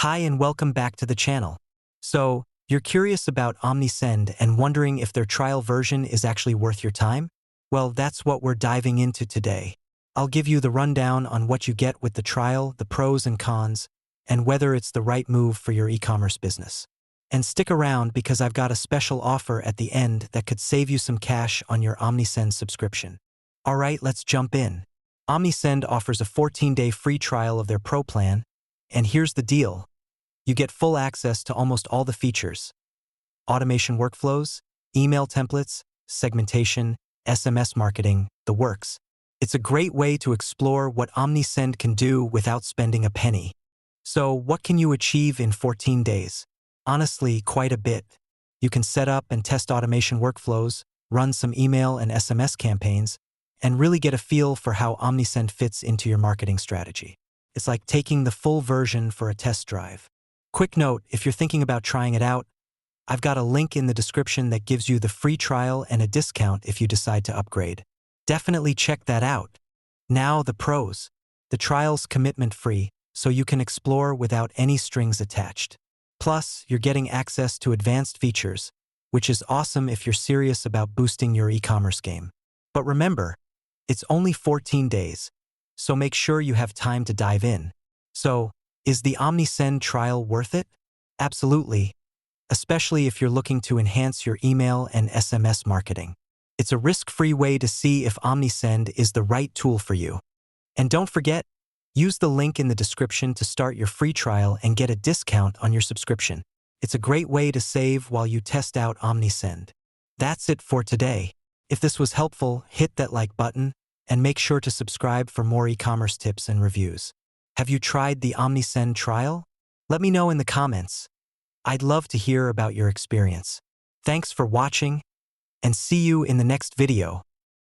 Hi and welcome back to the channel. So, you're curious about Omnisend and wondering if their trial version is actually worth your time? Well, that's what we're diving into today. I'll give you the rundown on what you get with the trial, the pros and cons, and whether it's the right move for your e-commerce business. And stick around because I've got a special offer at the end that could save you some cash on your Omnisend subscription. Alright, let's jump in. Omnisend offers a 14-day free trial of their Pro plan, and here's the deal. You get full access to almost all the features: automation workflows, email templates, segmentation, SMS marketing, the works. It's a great way to explore what Omnisend can do without spending a penny. So, what can you achieve in 14 days? Honestly, quite a bit. You can set up and test automation workflows, run some email and SMS campaigns, and really get a feel for how Omnisend fits into your marketing strategy. It's like taking the full version for a test drive. Quick note, if you're thinking about trying it out, I've got a link in the description that gives you the free trial and a discount if you decide to upgrade. Definitely check that out. Now the pros. The trial's commitment-free, so you can explore without any strings attached. Plus, you're getting access to advanced features, which is awesome if you're serious about boosting your e-commerce game. But remember, it's only 14 days, so make sure you have time to dive in. So, is the Omnisend trial worth it? Absolutely, especially if you're looking to enhance your email and SMS marketing. It's a risk-free way to see if Omnisend is the right tool for you. And don't forget, use the link in the description to start your free trial and get a discount on your subscription. It's a great way to save while you test out Omnisend. That's it for today. If this was helpful, hit that like button and make sure to subscribe for more e-commerce tips and reviews. Have you tried the Omnisend trial? Let me know in the comments. I'd love to hear about your experience. Thanks for watching, and see you in the next video.